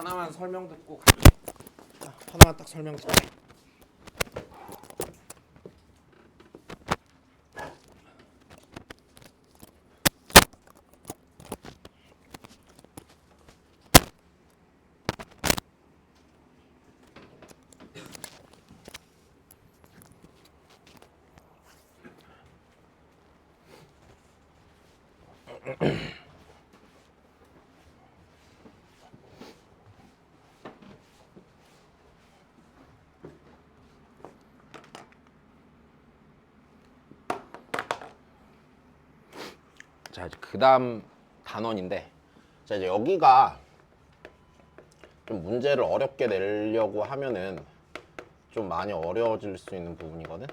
하나만 설명 듣고 갈게. 하나만 딱 설명 듣고. 자, 이제 그다음 단원인데, 자 이제 여기가 좀 문제를 어렵게 내려고 하면은 좀 많이 어려워질 수 있는 부분이거든.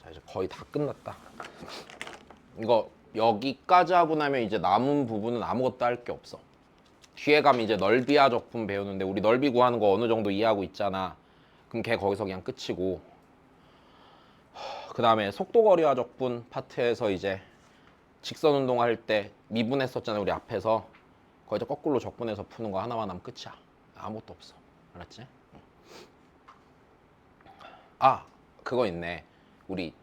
자, 이제 거의 다 끝났다. 이거 여기까지 하고 나면 이제 남은 부분은 아무것도 할 게 없어. 뒤에 가면 이제 넓이하 적분 배우는데, 우리 넓이 구하는 거 어느 정도 이해하고 있잖아. 그럼 걔 거기서 그냥 끝이고, 그 다음에 속도거리와 적분 파트에서 이제 직선 운동할 때 미분했었잖아 우리 앞에서. 거기서 거꾸로 적분해서 푸는 거 하나만 하면 끝이야. 아무것도 없어. 알았지? 아, 그거 있네. 우리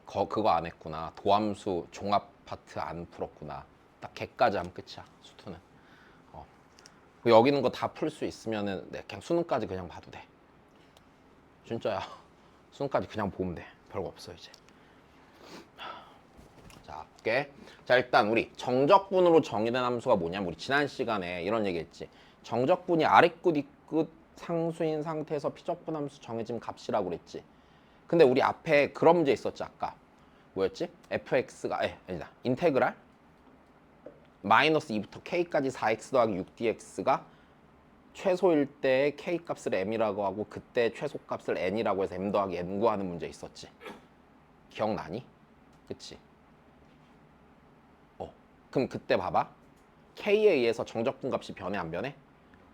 그거 안 했구나. 도함수 종합 파트 안 풀었구나. 딱 걔까지 하면 끝이야, 수투는. 여기 있는 거 다 풀 수 있으면은 그냥 수능까지 그냥 봐도 돼. 진짜야. 수능까지 그냥 보면 돼. 별거 없어 이제. 자, 볼게. 자, 일단 우리 정적분으로 정의된 함수가 뭐냐면, 우리 지난 시간에 이런 얘기했지. 정적분이 아래끝 윗끝 상수인 상태에서 피적분 함수 정해진 값이라고 그랬지. 근데 우리 앞에 그런 문제 있었지 아까. 뭐였지? fx가 아니다. 인테그랄 마이너스 2부터 k까지 4x 더하기 6dx가 최소일 때 k 값을 m이라고 하고, 그때 최소 값을 n이라고 해서 m 더하기 n 구하는 문제 있었지. 기억나니? 그치? 그럼 그때 봐봐. k에 의해서 정적분 값이 변해 안 변해?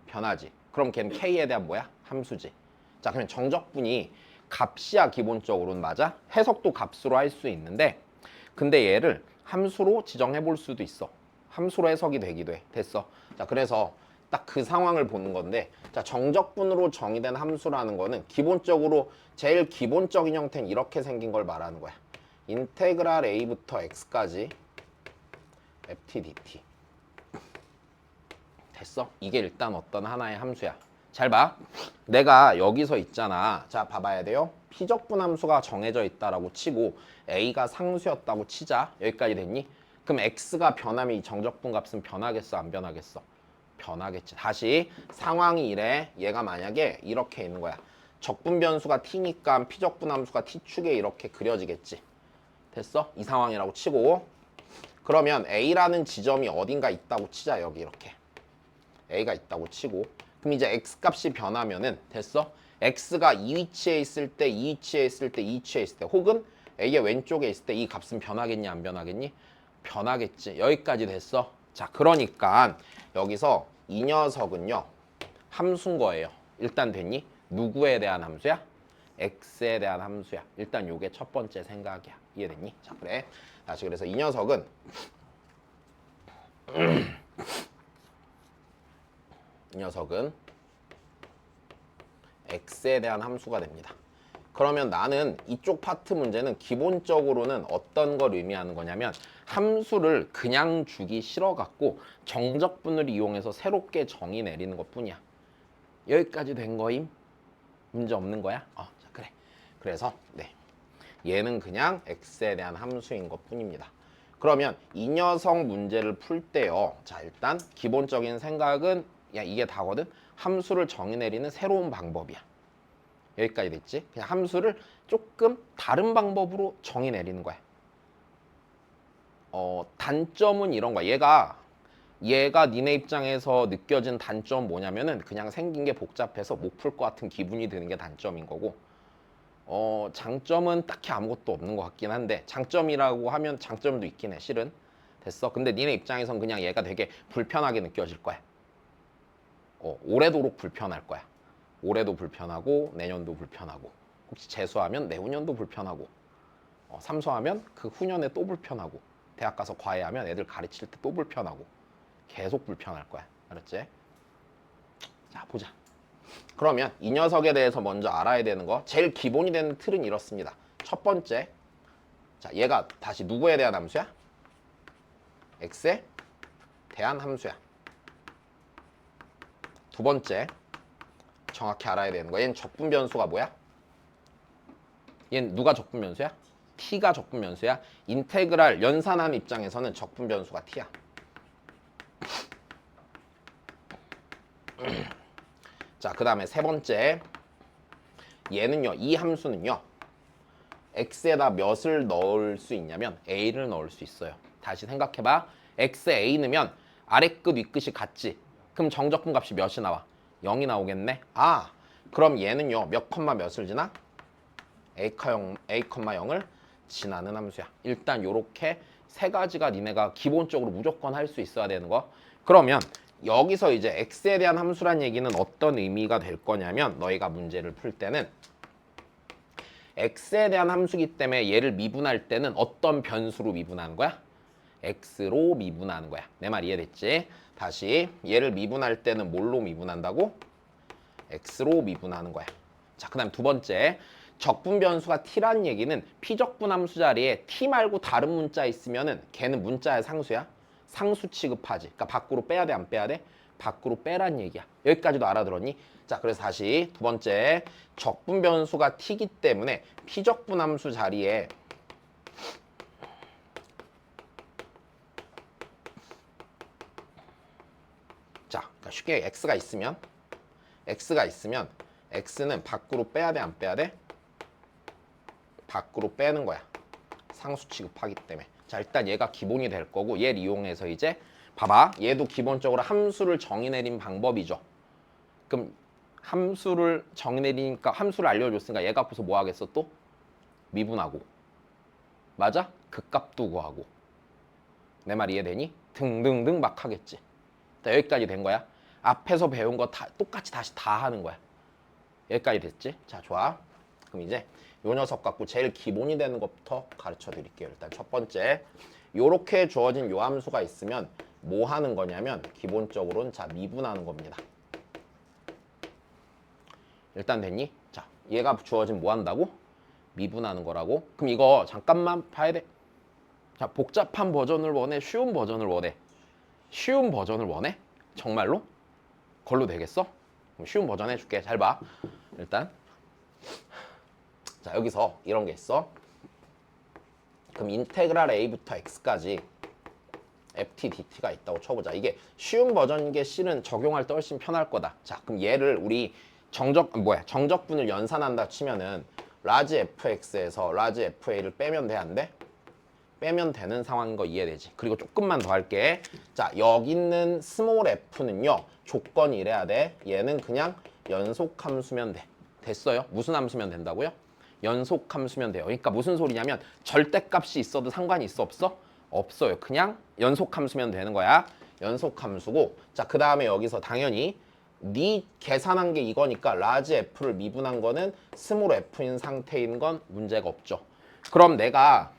변하지. 그럼 걔는 k에 대한 뭐야? 함수지. 자, 그러면 정적분이 값이야 기본적으로는. 맞아? 해석도 값으로 할 수 있는데, 근데 얘를 함수로 지정해 볼 수도 있어. 함수로 해석이 되기도 해. 됐어. 자, 그래서 딱 그 상황을 보는 건데, 자, 정적분으로 정의된 함수라는 거는 기본적으로 제일 기본적인 형태는 이렇게 생긴 걸 말하는 거야. 인테그랄 a부터 x까지 ft dt. 됐어? 이게 일단 어떤 하나의 함수야. 잘 봐. 내가 여기서 있잖아. 자, 봐봐야 돼요. 피적분 함수가 정해져 있다라고 치고 a가 상수였다고 치자. 여기까지 됐니? 그럼 x가 변하면 이 정적분 값은 변하겠어, 안 변하겠어? 변하겠지. 다시 상황이 이래. 얘가 만약에 이렇게 있는 거야. 적분 변수가 t니까 피적분 함수가 t축에 이렇게 그려지겠지. 됐어? 이 상황이라고 치고, 그러면 a라는 지점이 어딘가 있다고 치자. 여기 이렇게 a가 있다고 치고, 그럼 이제 x 값이 변하면은, 됐어? x가 이 위치에 있을 때, 이 위치에 있을 때, 이 위치에 있을 때, 혹은 a의 왼쪽에 있을 때 이 값은 변하겠니, 안 변하겠니? 변하겠지. 여기까지 됐어. 자, 그러니까 여기서 이 녀석은요, 함수인 거예요. 일단 됐니? 누구에 대한 함수야? x에 대한 함수야. 일단 요게 첫 번째 생각이야. 이해됐니? 자, 그래. 다시 그래서 이 녀석은 x에 대한 함수가 됩니다. 그러면 나는 이쪽 파트 문제는 기본적으로는 어떤 걸 의미하는 거냐면, 함수를 그냥 주기 싫어갖고 정적분을 이용해서 새롭게 정의 내리는 것 뿐이야. 여기까지 된 거임? 문제 없는 거야? 자, 그래. 그래서 얘는 그냥 x에 대한 함수인 것 뿐입니다. 그러면 이 녀석 문제를 풀 때요, 자, 일단 기본적인 생각은 이게 다거든. 함수를 정의 내리는 새로운 방법이야. 여기까지 됐지? 그냥 함수를 조금 다른 방법으로 정의 내리는 거야. 단점은 이런 거야. 얘가 니네 입장에서 느껴진 단점 뭐냐면은, 그냥 생긴 게 복잡해서 못 풀 것 같은 기분이 드는 게 단점인 거고, 장점은 딱히 아무것도 없는 것 같긴 한데, 장점이라고 하면 장점도 있긴 해, 실은. 됐어? 근데 니네 입장에선 그냥 얘가 되게 불편하게 느껴질 거야. 오래도록 불편할 거야. 올해도 불편하고 내년도 불편하고. 혹시 재수하면 내후년도 불편하고 삼수하면 그 후년에 또 불편하고 대학 가서 과외하면 애들 가르칠 때 또 불편하고 계속 불편할 거야. 알았지? 자, 보자. 그러면 이 녀석에 대해서 먼저 알아야 되는 거 제일 기본이 되는 틀은 이렇습니다. 첫 번째, 자, 얘가 다시 누구에 대한 함수야? x에 대한 함수야. 두 번째, 정확히 알아야 되는 거 얘는 적분 변수가 뭐야? 얘는 누가 적분 변수야? t가 적분 변수야. 인테그랄 연산하는 입장에서는 적분 변수가 t야. 자, 그 다음에 세 번째, 얘는요, 이 함수는요, x에다 몇을 넣을 수 있냐면 a를 넣을 수 있어요. 다시 생각해봐. x에 a 넣으면 아래 끝 윗끝이 같지? 그럼 정적분 값이 몇이 나와? 0이 나오겠네. 아, 그럼 얘는요, 몇 컴마 몇을 지나? a, 0을 지나는 함수야. 일단 요렇게 세 가지가 니네가 기본적으로 무조건 할 수 있어야 되는 거. 그러면 여기서 이제 x에 대한 함수란 얘기는 어떤 의미가 될 거냐면 너희가 문제를 풀 때는 x에 대한 함수기 때문에 얘를 미분할 때는 어떤 변수로 미분하는 거야? x로 미분하는 거야. 내 말 이해됐지? 다시 얘를 미분할 때는 뭘로 미분한다고? x로 미분하는 거야. 자, 그 다음 두 번째, 적분 변수가 t란 얘기는 피적분 함수 자리에 t 말고 다른 문자 있으면은 걔는 문자의 상수야. 상수 취급하지. 그러니까 밖으로 빼야 돼, 안 빼야 돼? 밖으로 빼란 얘기야. 여기까지도 알아들었니? 자, 그래서 다시 두 번째, 적분 변수가 t이기 때문에 피적분 함수 자리에 자, 그러니까 쉽게 x가 있으면 x는 밖으로 빼야 돼, 안 빼야 돼? 밖으로 빼는 거야. 상수 취급하기 때문에. 자, 일단 얘가 기본이 될 거고 얘를 이용해서 이제 봐봐. 얘도 기본적으로 함수를 정의 내린 방법이죠. 그럼 함수를 정의 내리니까 함수를 알려줬으니까 얘 값에서 뭐 하겠어 또? 미분하고. 맞아? 그 값도 구하고. 내 말 이해되니? 등등등 막 하겠지. 자, 여기까지 된 거야. 앞에서 배운 거 다 똑같이 다시 다 하는 거야. 여기까지 됐지? 자, 좋아. 그럼 이제 요 녀석 갖고 제일 기본이 되는 것부터 가르쳐 드릴게요. 일단 첫 번째, 요렇게 주어진 요 함수가 있으면 뭐 하는 거냐면 기본적으로는 자, 미분하는 겁니다. 일단 됐니? 자, 얘가 주어진 뭐 한다고? 미분하는 거라고. 그럼 이거 잠깐만 봐야 돼. 자, 복잡한 버전을 원해? 쉬운 버전을 원해? 쉬운 버전을 원해? 정말로? 걸로 되겠어? 그럼 쉬운 버전 해줄게. 잘 봐. 일단 자, 여기서 이런 게 있어. 그럼 인테그랄 a부터 x까지 ft dt가 있다고 쳐보자. 이게 쉬운 버전인 게 실은 적용할 때 훨씬 편할 거다. 자, 그럼 얘를 우리 정적분을 연산한다 치면은 라지 fx에서 라지 fa를 빼면 돼, 안 돼? 빼면 되는 상황인 거 이해되지? 그리고 조금만 더 할게. 자, 여기 있는 스몰 f는요, 조건이 이래야 돼. 얘는 그냥 연속 함수면 돼. 됐어요? 무슨 함수면 된다고요? 연속 함수면 돼요. 그러니까 무슨 소리냐면 절대값이 있어도 상관이 있어, 없어? 없어요. 그냥 연속 함수면 되는 거야. 연속 함수고. 자, 그 다음에 여기서 당연히 네 계산한 게 이거니까 라지 f를 미분한 거는 스몰 f인 상태인 건 문제가 없죠. 그럼 내가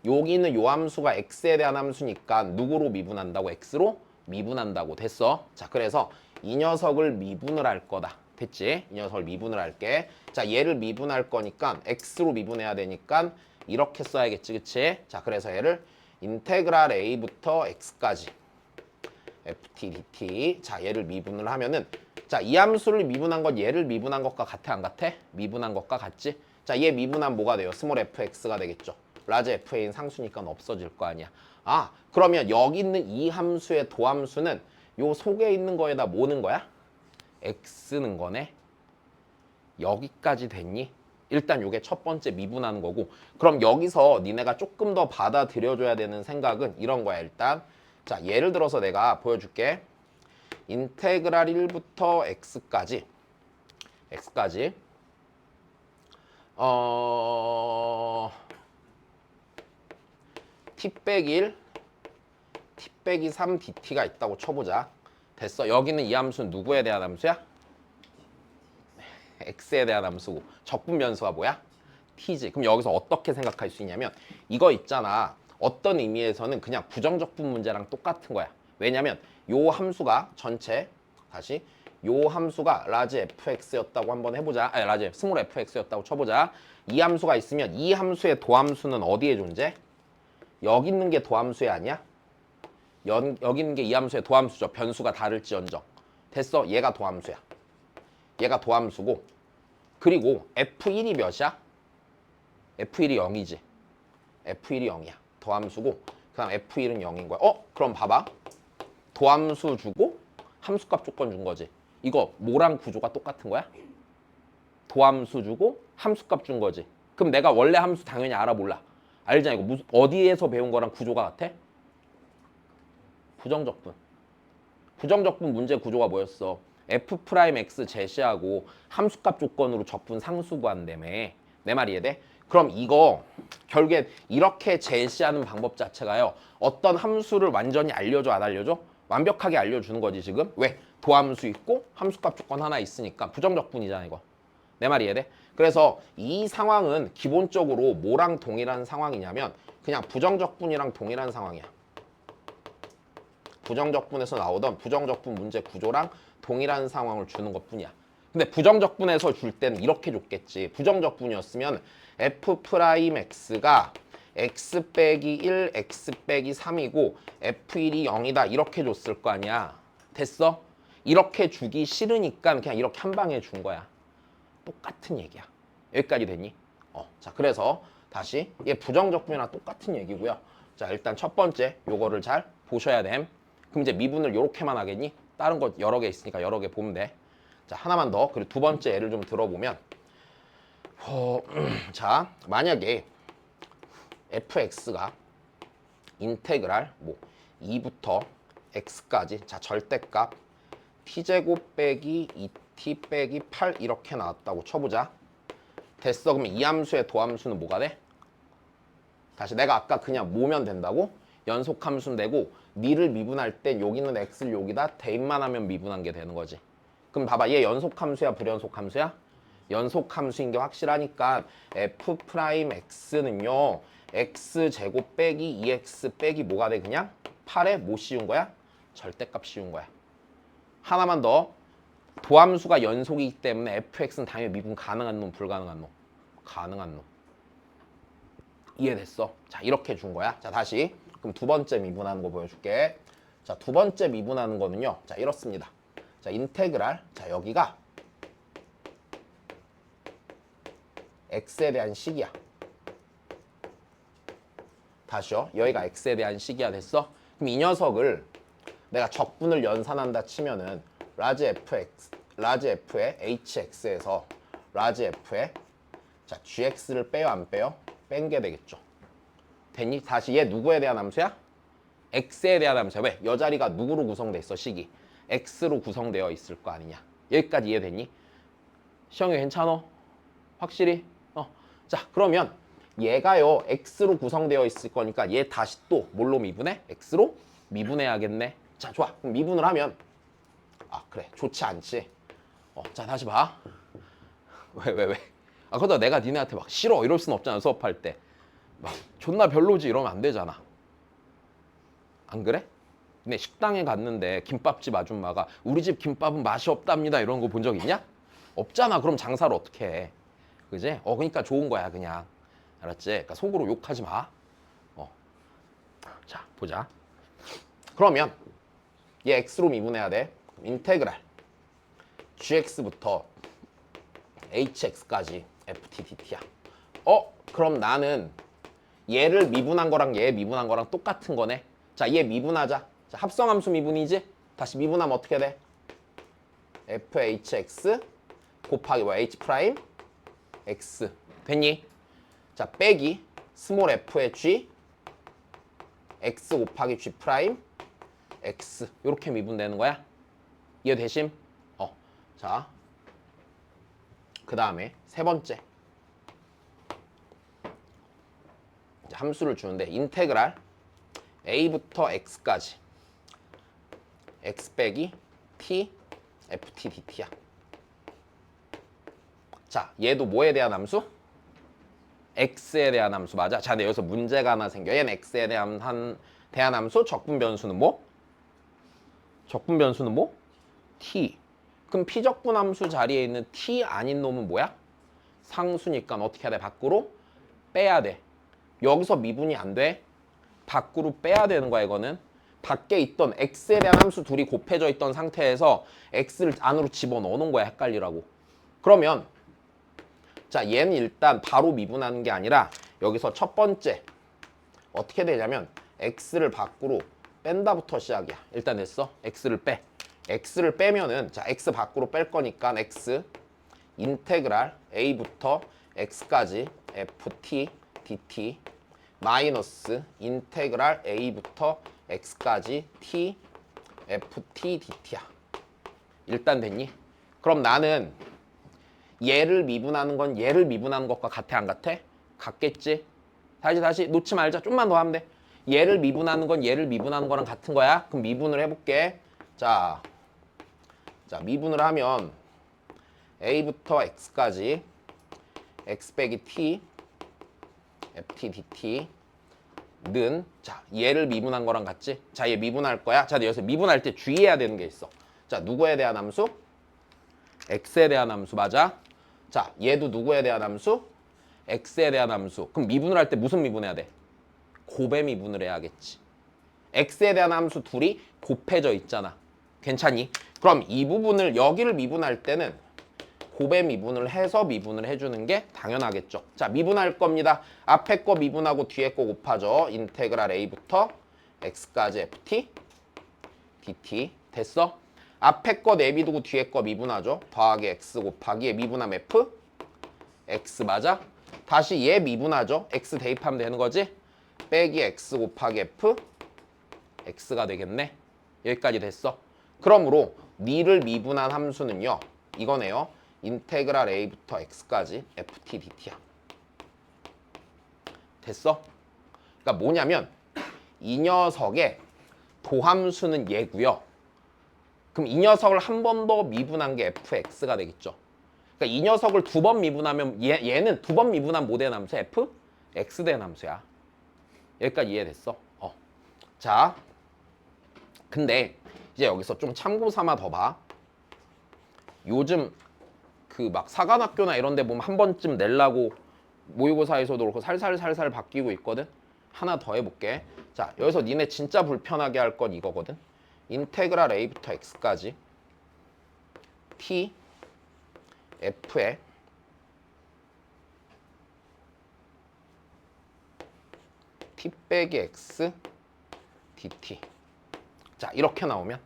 여기 있는 요 함수가 x에 대한 함수니까 누구로 미분한다고? x로 미분한다고. 됐어. 자, 그래서 이 녀석을 미분을 할 거다. 됐지? 이 녀석을 미분을 할게. 자, 얘를 미분할 거니까 x로 미분해야 되니까 이렇게 써야겠지, 그치? 자, 그래서 얘를 인테그랄 a부터 x까지 ft dt. 자, 얘를 미분을 하면은 자, 이 함수를 미분한 건 얘를 미분한 것과 같아, 안 같아? 미분한 것과 같지? 자, 얘 미분한 뭐가 돼요? 스몰 fx가 되겠죠. 라지 fa인 상수니까 없어질 거 아니야. 아, 그러면 여기 있는 이 함수의 도함수는 요 속에 있는 거에다 뭐는 거야? x는 거네. 여기까지 됐니? 일단 요게 첫 번째 미분하는 거고. 그럼 여기서 니네가 조금 더 받아들여줘야 되는 생각은 이런 거야. 일단 자, 예를 들어서 내가 보여줄게. 인테그랄 1부터 x까지 t 빼기 1, t 빼기 3 dt가 있다고 쳐보자. 됐어. 여기는 이 함수는 누구에 대한 함수야? x에 대한 함수고 적분 변수가 뭐야? t지. 그럼 여기서 어떻게 생각할 수 있냐면 이거 있잖아. 어떤 의미에서는 그냥 부정적분 문제랑 똑같은 거야. 왜냐면 요 함수가 전체 다시 요 함수가 라지 fx였다고 한번 해보자. 아니 라지 스몰 fx였다고 쳐보자. 이 함수가 있으면 이 함수의 도함수는 어디에 존재? 여기 있는 게 도함수야 아니야? 여기 있는 게 이 함수의 도함수죠. 변수가 다를지언정. 됐어. 얘가 도함수야. 얘가 도함수고 그리고 F1이 몇이야? F1이 0이지. F1이 0이야. 도함수고 그 다음 F1은 0인 거야. 그럼 봐봐. 도함수 주고 함수값 조건 준 거지. 이거 뭐랑 구조가 똑같은 거야? 도함수 주고 함수값 준 거지. 그럼 내가 원래 함수 당연히 알아 몰라? 알잖아. 이거 무슨 어디에서 배운 거랑 구조가 같아? 부정적분. 부정적분 문제 구조가 뭐였어? F'X 제시하고 함수값 조건으로 적분 상수 구한다며. 내 말 이해돼? 그럼 이거 결국엔 이렇게 제시하는 방법 자체가요. 어떤 함수를 완전히 알려줘 안 알려줘? 완벽하게 알려주는 거지 지금. 왜? 도함수 있고 함수값 조건 하나 있으니까 부정적분이잖아 이거. 내 말 이해돼? 그래서 이 상황은 기본적으로 뭐랑 동일한 상황이냐면 그냥 부정적분이랑 동일한 상황이야. 부정적분에서 나오던 부정적분 문제 구조랑 동일한 상황을 주는 것뿐이야. 근데 부정적분에서 줄 때는 이렇게 줬겠지. 부정적분이었으면 F'X가 X 빼기 1, X 빼기 3이고 F1이 0이다 이렇게 줬을 거 아니야. 됐어? 이렇게 주기 싫으니까 그냥 이렇게 한 방에 준 거야. 똑같은 얘기야. 여기까지 됐니? 자, 그래서 다시 얘 부정적분이랑 똑같은 얘기고요. 자, 일단 첫 번째 요거를 잘 보셔야 됨. 그럼 이제 미분을 요렇게만 하겠니? 다른 거 여러 개 있으니까 여러 개 보면 돼. 자, 하나만 더. 그리고 두 번째 예를 좀 들어보면 자, 만약에 fx가 인테그랄 2부터 x까지 자 절대값 t제곱 빼기 2t 빼기 8 이렇게 나왔다고 쳐보자. 됐어. 그러면 이 함수의 도함수는 뭐가 돼? 다시 내가 아까 그냥 모으면 된다고? 연속함수는 되고 니를 미분할 땐 여기는 x를 여기다 대입만 하면 미분한 게 되는 거지. 그럼 봐봐. 얘 연속함수야 불연속함수야? 연속함수인 게 확실하니까 f'x는요. x제곱 빼기 2x 빼기 뭐가 돼 그냥? 8에 뭐 씌운 거야? 절대값 씌운 거야. 하나만 더. 도함수가 연속이기 때문에 fx는 당연히 미분 가능한 놈 불가능한 놈? 가능한 놈. 이해됐어? 자 이렇게 준 거야. 자 다시 그럼 두 번째 미분하는 거 보여줄게. 자 두 번째 미분하는 거는요. 자 이렇습니다. 자 인테그랄 자 여기가 x에 대한 식이야. 다시요. 여기가 x에 대한 식이야. 됐어? 그럼 이 녀석을 내가 적분을 연산한다 치면은 라지 f의 hx에서 라지 f의 자 gx를 빼요 안 빼요? 뺀 게 되겠죠. 됐니? 다시 얘 누구에 대한 함수야? x에 대한 함수야. 왜? 여 자리가 누구로 구성돼 있어? 식이 x로 구성되어 있을 거 아니냐. 여기까지 이해됐니? 시영이 괜찮어? 확실히? 자 그러면 얘가요 x로 구성되어 있을 거니까 얘 다시 또 뭘로 미분해? x로 미분해야겠네. 자 좋아. 그럼 미분을 하면 그래 좋지 않지. 자 다시 봐. 왜? 그러다 내가 니네한테 막 싫어 이럴 순 없잖아. 수업할 때 막 존나 별로지 이러면 안 되잖아. 안 그래? 근데 식당에 갔는데 김밥집 아줌마가 우리 집 김밥은 맛이 없답니다 이런 거 본 적 있냐? 없잖아. 그럼 장사를 어떻게 해? 그지? 그러니까 좋은 거야 그냥. 알았지? 그러니까 속으로 욕하지 마. 자 보자. 그러면 얘 x로 미분해야 돼. 인테그랄 gx부터 hx까지 ft dt야. 그럼 나는 얘를 미분한 거랑 얘 미분한 거랑 똑같은 거네. 자, 얘 미분하자. 자, 합성함수 미분이지? 다시 미분하면 어떻게 돼? fhx 곱하기 h 프라임 x 됐니? 자, 빼기 스몰 f의 g x 곱하기 g 프라임 x 이렇게 미분되는 거야. 이해되심? 자, 그 다음에 세 번째 함수를 주는데 인테그랄 a부터 x까지 x 빼기 t ft dt야. 자, 얘도 뭐에 대한 함수? x에 대한 함수 맞아. 자, 근데 여기서 문제가 하나 생겨. 얘는 x에 대한 함수. 적분 변수는 뭐? 적분 변수는 뭐? t. 그럼 피적분 함수 자리에 있는 t 아닌 놈은 뭐야? 상수니까 어떻게 해야 돼? 밖으로 빼야 돼. 여기서 미분이 안 돼. 밖으로 빼야 되는 거야, 이거는. 밖에 있던 x에 대한 함수 둘이 곱해져 있던 상태에서 x를 안으로 집어넣어 놓은 거야, 헷갈리라고. 그러면 자, 얘는 일단 바로 미분하는 게 아니라 여기서 첫 번째 어떻게 되냐면 x를 밖으로 뺀다부터 시작이야. 일단 됐어. x를 빼. x를 빼면은 자, x 밖으로 뺄 거니까 x 인테그랄 a부터 x까지 ft dt 마이너스 인테그랄 a부터 x까지 t ft dt야. 일단 됐니? 그럼 나는 얘를 미분하는 건 얘를 미분하는 것과 같아 안 같아? 같겠지? 다시 놓지 말자. 좀만 더 하면 돼. 얘를 미분하는 건 얘를 미분하는 거랑 같은 거야. 그럼 미분을 해볼게. 자 미분을 하면 a부터 x까지 x 빼기 t ft dt는 자 얘를 미분한 거랑 같지? 자 얘 미분할 거야. 자 여기서 미분할 때 주의해야 되는 게 있어. 자 누구에 대한 함수? x에 대한 함수 맞아? 자 얘도 누구에 대한 함수? x에 대한 함수. 그럼 미분을 할 때 무슨 미분해야 돼? 곱의 미분을 해야겠지. x에 대한 함수 둘이 곱해져 있잖아. 괜찮니? 그럼 이 부분을 여기를 미분할 때는 곱의 미분을 해서 미분을 해주는 게 당연하겠죠. 자 미분할 겁니다. 앞에 거 미분하고 뒤에 거 곱하죠. 인테그랄 a부터 x까지 ft dt 됐어? 앞에 거 내비두고 뒤에 거 미분하죠. 더하기 x 곱하기 미분함 f x 맞아? 다시 얘 미분하죠. x 대입하면 되는 거지? 빼기 x 곱하기 f x가 되겠네. 여기까지 됐어. 그러므로 니를 미분한 함수는요. 이거네요. 인테그랄 a부터 x까지 ft dt야. 됐어? 그러니까 뭐냐면 이 녀석의 도함수는 얘고요. 그럼 이 녀석을 한 번 더 미분한 게 fx가 되겠죠. 그러니까 이 녀석을 두 번 미분하면 얘는 두 번 미분한 뭐 된 함수? f? x 된 함수야. 여기까지 이해됐어? 자, 근데 이제 여기서 좀 참고 삼아 더 봐. 요즘 그 막 사관학교나 이런 데 보면 한 번쯤 내려고 모의고사에서도 그렇고 살살살살 바뀌고 있거든. 하나 더 해볼게. 자, 여기서 니네 진짜 불편하게 할 건 이거거든. 인테그랄 a부터 x까지 t f에 t 빼기 x dt. 자 이렇게 나오면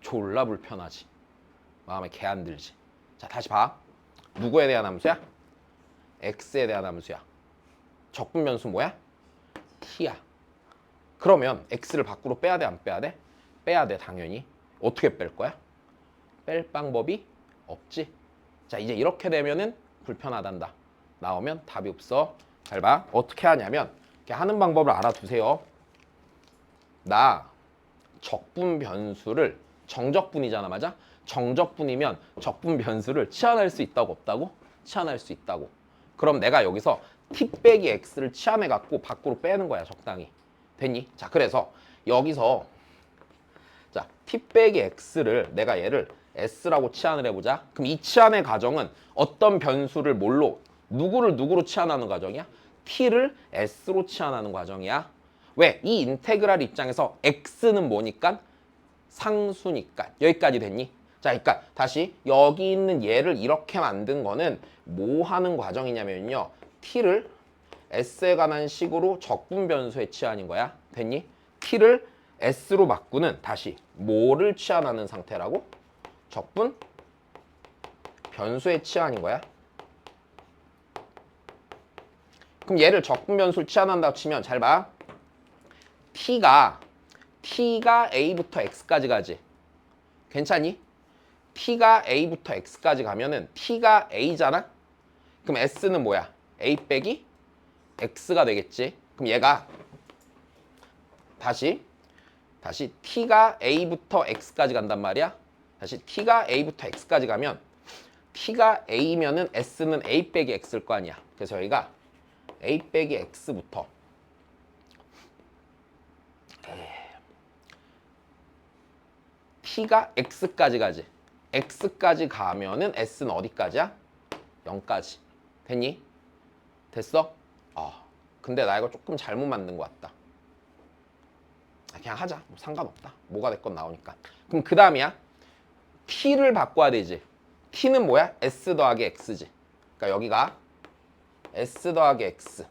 졸라 불편하지. 마음에 개 안 들지. 자 다시 봐. 누구에 대한 함수야? x에 대한 함수야. 적분 변수 뭐야? t야. 그러면 x를 밖으로 빼야 돼 안 빼야 돼? 빼야 돼 당연히. 어떻게 뺄 거야? 뺄 방법이 없지. 자 이제 이렇게 되면은 불편하단다. 나오면 답이 없어. 잘 봐. 어떻게 하냐면 이렇게 하는 방법을 알아두세요. 나 적분 변수를 정적분이잖아 맞아? 정적분이면 적분 변수를 치환할 수 있다고 없다고? 치환할 수 있다고. 그럼 내가 여기서 t 빼기 x를 치환해 갖고 밖으로 빼는 거야 적당히. 됐니? 자 그래서 여기서 자 t 빼기 x를 내가 얘를 s라고 치환을 해보자. 그럼 이 치환의 과정은 어떤 변수를 뭘로 누구를 누구로 치환하는 과정이야? t를 s로 치환하는 과정이야. 왜? 이 인테그랄 입장에서 x는 뭐니까? 상수니까. 여기까지 됐니? 자, 그러니까 다시 여기 있는 얘를 이렇게 만든 거는 뭐 하는 과정이냐면요. t를 s에 관한 식으로 적분 변수에 치환인 거야. 됐니? t를 s로 바꾸는 다시 뭐를 치환하는 상태라고? 적분 변수에 치환인 거야. 그럼 얘를 적분 변수를 치환한다고 치면 잘 봐. t가 a부터 x까지 가지. 괜찮니? t가 a부터 x까지 가면은 t가 a잖아? 그럼 s는 뭐야? a 빼기 x가 되겠지. 그럼 얘가 다시 t가 a부터 x까지 간단 말이야. 다시 t가 a부터 x까지 가면 t가 a면은 s는 a 빼기 x일 거 아니야. 그래서 여기가 a 빼기 x부터 t가 x까지 가지. x까지 가면은 s는 어디까지야? 0까지. 됐니? 됐어? 근데 나 이거 조금 잘못 만든 것 같다. 그냥 하자. 뭐 상관없다. 뭐가 됐건 나오니까. 그럼 그 다음이야. t를 바꿔야 되지. t는 뭐야? s 더하기 x지. 그러니까 여기가 s 더하기 x.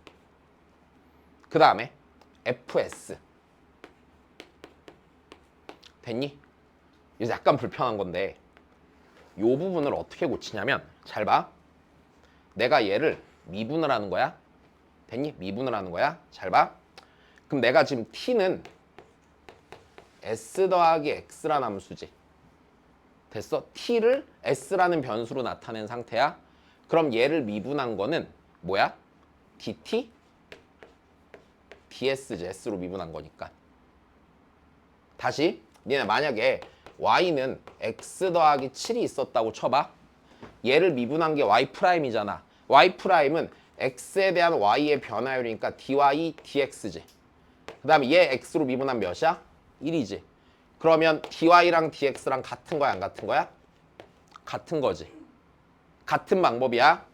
그 다음에 fs. 됐니? 이제 약간 불편한 건데 이 부분을 어떻게 고치냐면 잘 봐. 내가 얘를 미분을 하는 거야. 됐니? 미분을 하는 거야. 잘 봐. 그럼 내가 지금 t는 s 더하기 x라는 함수지. 됐어? t를 s라는 변수로 나타낸 상태야. 그럼 얘를 미분한 거는 뭐야? dt? ds지. s로 미분한 거니까. 다시 니네 만약에 y는 x 더하기 7이 있었다고 쳐봐. 얘를 미분한 게 y'이잖아. y'은 x에 대한 y의 변화율이니까 dy dx지. 그 다음에 얘 x로 미분한 몇이야? 1이지. 그러면 dy랑 dx랑 같은 거야 안 같은 거야? 같은 거지. 같은 방법이야.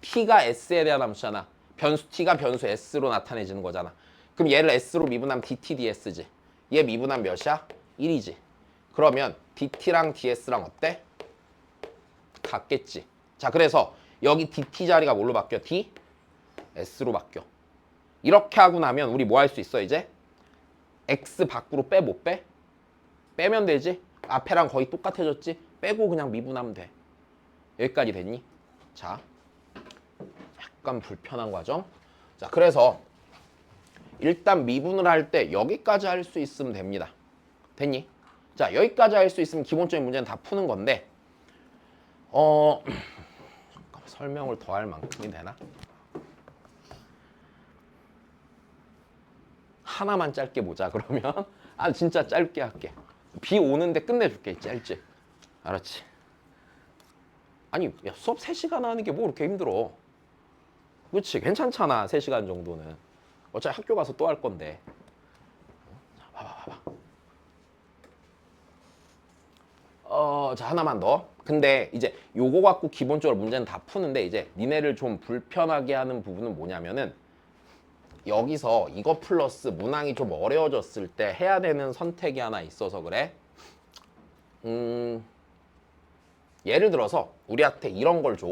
t가 s에 대한 함수잖아. 변수 t가 변수 s로 나타내지는 거잖아. 그럼 얘를 s로 미분하면 dt ds지. 얘 미분하면 몇이야? 1이지. 그러면 dt랑 ds랑 어때? 같겠지. 자, 그래서 여기 dt 자리가 뭘로 바뀌어? ds로 바뀌어. 이렇게 하고 나면 우리 뭐 할 수 있어 이제? x 밖으로 빼 못 빼? 빼면 되지. 앞에랑 거의 똑같아졌지. 빼고 그냥 미분하면 돼. 여기까지 됐니? 자, 약간 불편한 과정. 자, 그래서 일단 미분을 할 때 여기까지 할 수 있으면 됩니다. 됐니? 자, 여기까지 할 수 있으면 기본적인 문제는 다 푸는 건데 설명을 더 할 만큼이 되나? 하나만 짧게 보자 그러면. 진짜 짧게 할게. 비 오는데 끝내줄게. 짧지? 알았지? 아니 야, 수업 3시간 하는 게 뭐 그렇게 힘들어. 그렇지? 괜찮잖아. 3시간 정도는. 어차피 학교 가서 또 할 건데. 자, 봐봐. 자, 하나만 더. 근데 이제 요거 갖고 기본적으로 문제는 다 푸는데 이제 니네를 좀 불편하게 하는 부분은 뭐냐면은 여기서 이거 플러스 문항이 좀 어려워졌을 때 해야 되는 선택이 하나 있어서 그래. 예를 들어서 우리한테 이런 걸 줘.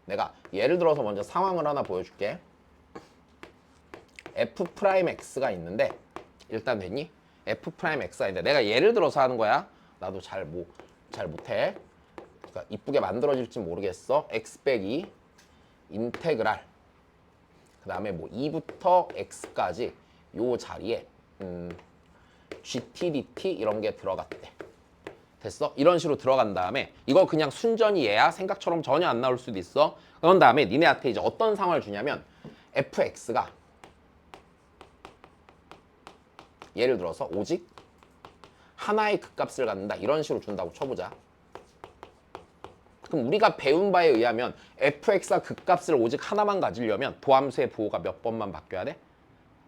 내가 예를 들어서 먼저 상황을 하나 보여줄게. f'x가 있는데 일단 됐니? f'x가 있는데 내가 예를 들어서 하는 거야. 나도 잘 못해. 그러니까 이쁘게 만들어질지 모르겠어. x 빼기 인테그랄 그 다음에 뭐 2부터 x까지 요 자리에 gt, dt 이런 게 들어갔대. 됐어? 이런 식으로 들어간 다음에 이거 그냥 순전히 얘야. 생각처럼 전혀 안 나올 수도 있어. 그런 다음에 니네한테 이제 어떤 상황을 주냐면 fx가 예를 들어서 오직 하나의 극값을 갖는다. 이런 식으로 준다고 쳐보자. 그럼 우리가 배운 바에 의하면 fx가 극값을 오직 하나만 가지려면 도함수의 부호가 몇 번만 바뀌어야 돼?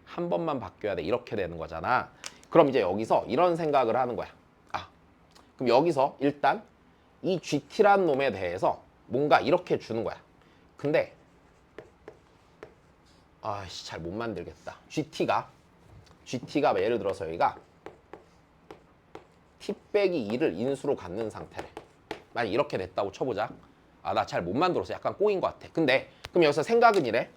한 번만 바뀌어야 돼. 이렇게 되는 거잖아. 그럼 이제 여기서 이런 생각을 하는 거야. 그럼 여기서 일단 이 gt라는 놈에 대해서 뭔가 이렇게 주는 거야. 근데 잘 못 만들겠다. gt가 예를 들어서 여기가 t 빼기 2를 인수로 갖는 상태래. 만약 이렇게 됐다고 쳐보자. 나 잘 못 만들어서 약간 꼬인 것 같아. 근데 그럼 여기서 생각은 이래.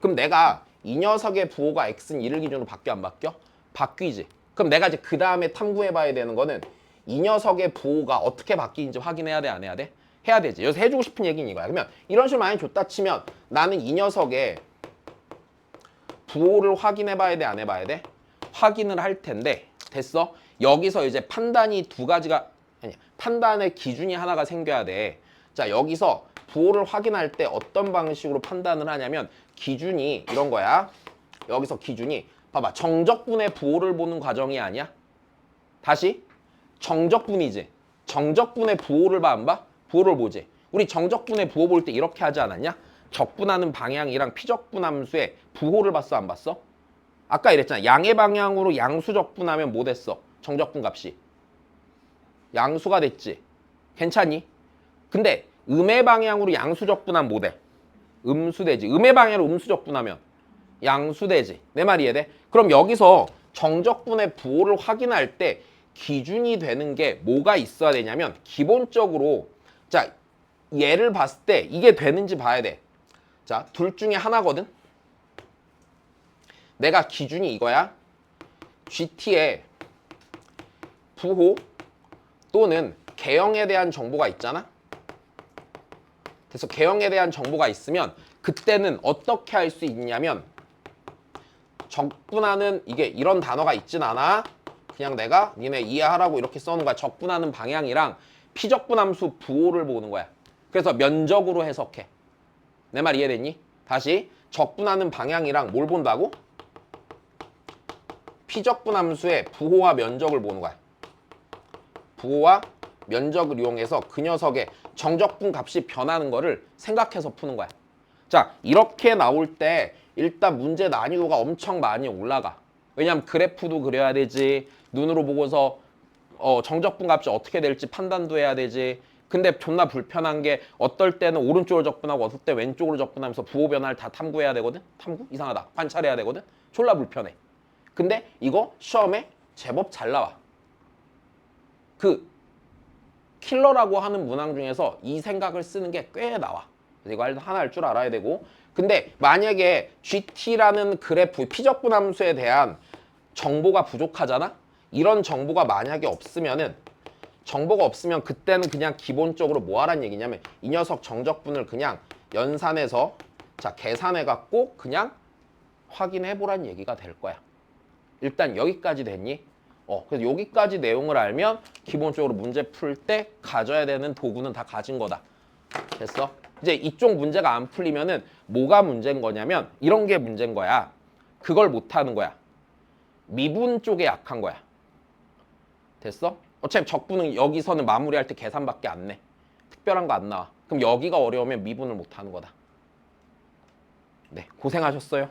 그럼 내가 이 녀석의 부호가 x는 1을 기준으로 바뀌어 안 바뀌어? 바뀌지. 그럼 내가 이제 그 다음에 탐구해봐야 되는 거는 이 녀석의 부호가 어떻게 바뀌는지 확인해야 돼, 안 해야 돼? 해야 되지. 여기서 해주고 싶은 얘기는 이거야. 그러면 이런 식으로 많이 줬다 치면 나는 이 녀석의 부호를 확인해봐야 돼, 안 해봐야 돼? 확인을 할 텐데 됐어? 여기서 이제 판단이 두 가지가 판단의 기준이 하나가 생겨야 돼. 자, 여기서 부호를 확인할 때 어떤 방식으로 판단을 하냐면 기준이 이런 거야. 여기서 기준이 봐봐. 정적분의 부호를 보는 과정이 아니야. 다시 정적분이지. 정적분의 부호를 봐 안 봐? 부호를 보지. 우리 정적분의 부호 볼 때 이렇게 하지 않았냐? 적분하는 방향이랑 피적분함수의 부호를 봤어 안 봤어? 아까 이랬잖아. 양의 방향으로 양수 적분하면 뭐 됐어? 정적분 값이 양수가 됐지. 괜찮니? 근데 음의 방향으로 양수 적분하면 뭐 돼? 음수 되지. 음의 방향으로 음수 적분하면 양수 되지. 내 말 이해돼? 그럼 여기서 정적분의 부호를 확인할 때 기준이 되는 게 뭐가 있어야 되냐면 기본적으로 자 얘를 봤을 때 이게 되는지 봐야 돼. 자, 둘 중에 하나거든. 내가 기준이 이거야. GT의 부호 또는 개형에 대한 정보가 있잖아. 그래서 개형에 대한 정보가 있으면 그때는 어떻게 할 수 있냐면 적분하는 이게 이런 단어가 있진 않아. 그냥 내가 니네 이해하라고 이렇게 써놓은 거야. 적분하는 방향이랑 피적분함수 부호를 보는 거야. 그래서 면적으로 해석해. 내 말 이해됐니? 다시 적분하는 방향이랑 뭘 본다고? 피적분함수의 부호와 면적을 보는 거야. 부호와 면적을 이용해서 그 녀석의 정적분 값이 변하는 거를 생각해서 푸는 거야. 자, 이렇게 나올 때 일단 문제 난이도가 엄청 많이 올라가. 왜냐면 그래프도 그려야 되지. 눈으로 보고서 정적분 값이 어떻게 될지 판단도 해야 되지. 근데 존나 불편한 게 어떨 때는 오른쪽으로 적분하고 어떨 때 왼쪽으로 적분하면서 부호 변화를 다 탐구해야 되거든. 탐구? 이상하다. 관찰해야 되거든. 졸라 불편해. 근데 이거 시험에 제법 잘 나와. 그 킬러라고 하는 문항 중에서 이 생각을 쓰는 게 꽤 나와. 이거 하나 할 줄 알아야 되고. 근데 만약에 GT라는 그래프, 피적분 함수에 대한 정보가 부족하잖아? 이런 정보가 만약에 없으면은 정보가 없으면 그때는 그냥 기본적으로 뭐 하란 얘기냐면 이 녀석 정적분을 그냥 연산해서 자 계산해갖고 그냥 확인해보란 얘기가 될 거야. 일단 여기까지 됐니? 그래서 여기까지 내용을 알면 기본적으로 문제 풀 때 가져야 되는 도구는 다 가진 거다. 됐어? 이제 이쪽 문제가 안 풀리면은 뭐가 문제인 거냐면 이런 게 문제인 거야. 그걸 못하는 거야. 미분 쪽에 약한 거야. 됐어? 어차피 적분은 여기서는 마무리할 때 계산밖에 안 내. 특별한 거 안 나와. 그럼 여기가 어려우면 미분을 못하는 거다. 네, 고생하셨어요.